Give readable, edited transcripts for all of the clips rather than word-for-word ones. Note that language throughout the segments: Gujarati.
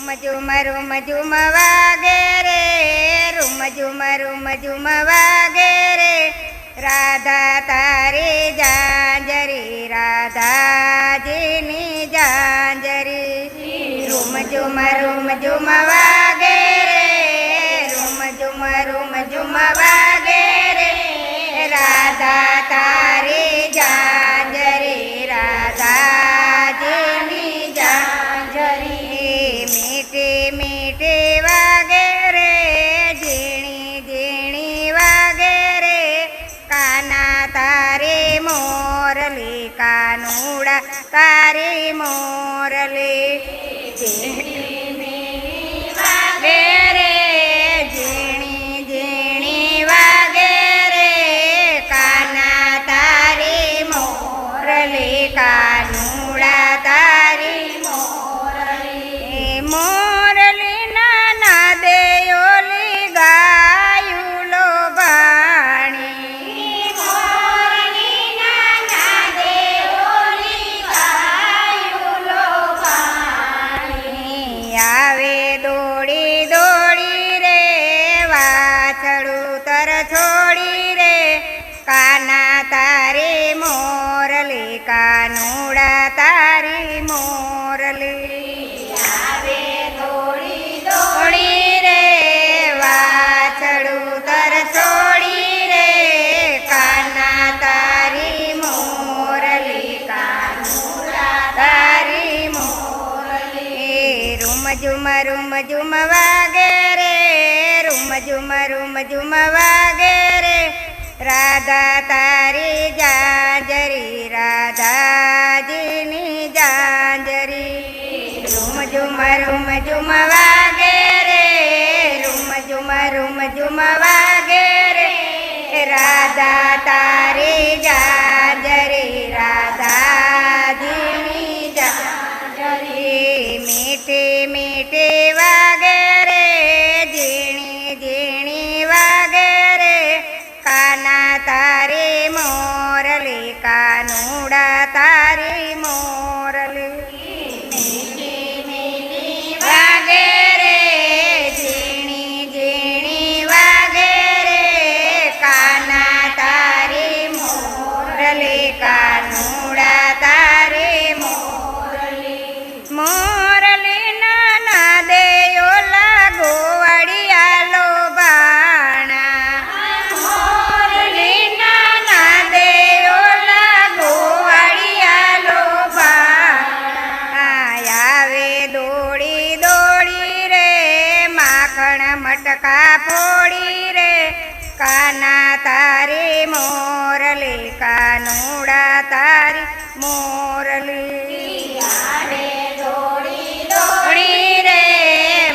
ઝુમ રૂમ ઝુમ વાગે રે, રૂમ ઝુમ વાગે રે, રાધા તારી જાંજરી, રાધાજીની જાંજરી. રૂમ ઝુમ વાગે રે, રૂમ ઝુમ વાગે રે, રાધા તારી જાંજરી, રાધાજીની જાંજરી. મીઠી મીઠી વાગે રે, ઝીણી ઝીણી વાગે રે, કાના તારી મોરલી, કાનુડા તારી મોરલી. વાગે રે, ઝીણી ઝીણી વાગે રે, કાના તારી મોરલી, કાનુડા તારી મોરલી. મોરલી નાના દેયોલી ગાયું લો બાણી, મોરલી નાના દેયોલી ગાયું લો બાણી. આવે દોડી દોડી રે, વાછડું તર છોડી રે, કાના તારી મોરલી, કાનુડા તારી મોરલી. આવે દોડી દોડી રે, વાછડું તર છોડી રે, કાના તારી મોરલી, કાનુડા તારી મોરલી. રૂમ ઝુમ વાગે રે, રૂમ ઝુમ વાગે રે, રાધા તારી જાંજરી, રાધાજીની જાંજરી. રૂમ ઝુમ વાગે રે, રૂમ ઝુમ વાગે રે, રાધા તારી જાંજરી, રાધાજીની જાંજરી. મીઠી મીઠી વાગે રે, ઝીણી ઝીણી વાગે રે, કાના તારી મોરલી, કાનુડા તારી મોરલી. વાગે રે, ઝીણી ઝીણી વાગે રે, કાના તારી મોરલી, કાનુડા તારી મોરલી. મોરલી નાના દેયોલા ગોવાળિયા લો બાણા, મોરલી નાના દેયોલા ગોવાળિયા લો બાણા. આવે દોડી દોડી રે, માખણ મટકા ફોડી રે, કાના તારી મોરલી, કાનુડા તારી મોરલી. આવે દોડી દોડી રે,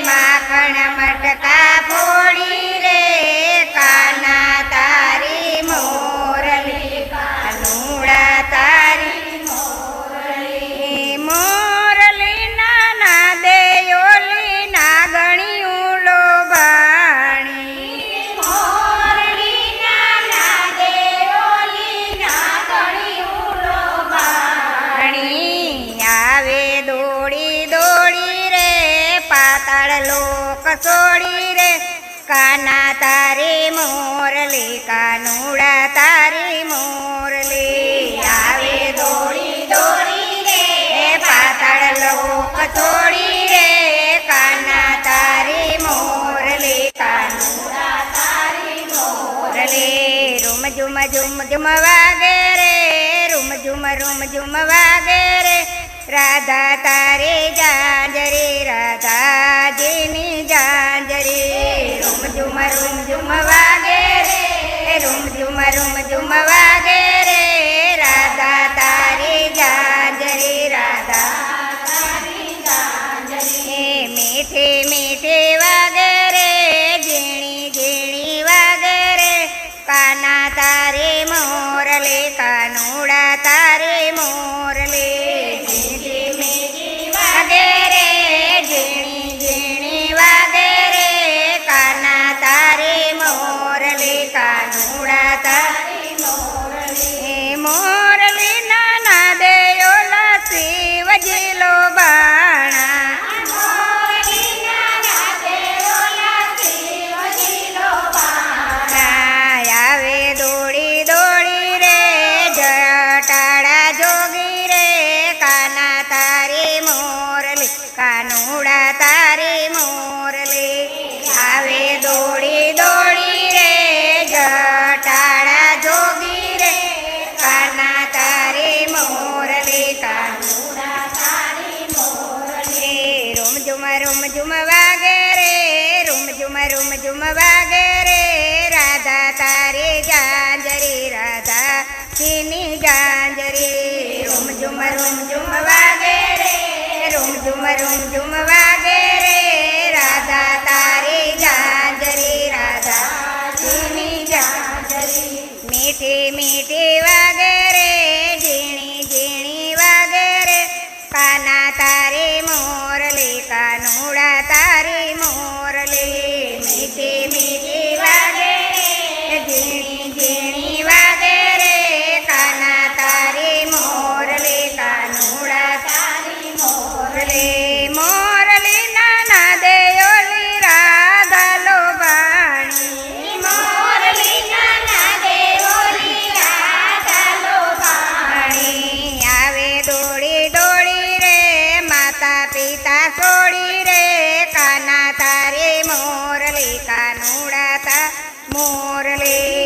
માખણ મટકા ફોડી રે, કાના તારી મોરલી, કાનુડા તારી મોરલી. મોરલી નાના દેયોલી નાગણિયું લો બાણી, મોરલી નાના દેયોલી નાગણિયું લો બાણી. આવે દોડી દોડી રે, પાતાળ લોક છોડી રે, કાના તારી મોરલી, કાનુડા તારી મોરલી. આવે દોડી દોડી રે, પાતાળ લોક છોડી રે, કાના તારી મોરલી, કાનુડા તારી મોરલી. રૂમ ઝુમ વાગે રે, રૂમ ઝુમ વાગે રે, રાધા તારી જાંજરી, રાધાજીની જાંજરી. રૂમ ઝુમ વાગે રે, રૂમ ઝુમ વાગે રે, રાધા તારી જાંજરી, રાધાજીની જાંજરી. મીઠી મીઠી વાગે રે, ઝીણી ઝીણી વાગે રે, કાના તારી મોરલી, કાનુડા તારી મોરલી. મીઠી મીઠી વાગે રે, ઝીણી ઝીણી વાગે રે, કાના તારી મોરલી, કાનુડા તારી મોરલી. મોરલી નાના દેયોલા શિવજી લો બાણા, મોરલી કાનુડા તારી મોરલી આવે દોડી દોડી રે જટાળા જોગી રે કાના તારી મોરલી કાનુડા તારી મોરલી રૂમ ઝુમ વાગે રે રૂમ ઝુમ વાગે રે રાધા તારી જાંજરી રાધા ચીની જાંજરી રૂમ ઝુમ વાગે રે રૂમ ઝુમ વાગે રે રાધા તારી જાંજરી રાધા ચીની જાંજરી મીઠી મીઠી વાગે રે ઝીણી ઝીણી વાગે રે કાના તારી મોરલી કાનુડા તારી મોરલી મીઠી મીઠી વાગે રે ઝીણી ઝીણી વાગે રે કાના તારી મોરલી કાનુડા તારી મોરલી મોરલી નાના દેયોલી રાધા લોભાણી મોરલી નાના દેયોલી રાધા લોભાણી આવે દોડી દોડી રે માતા પિતા છોડી રે કાના તારી મોરલી કાનુડા તા મોરલી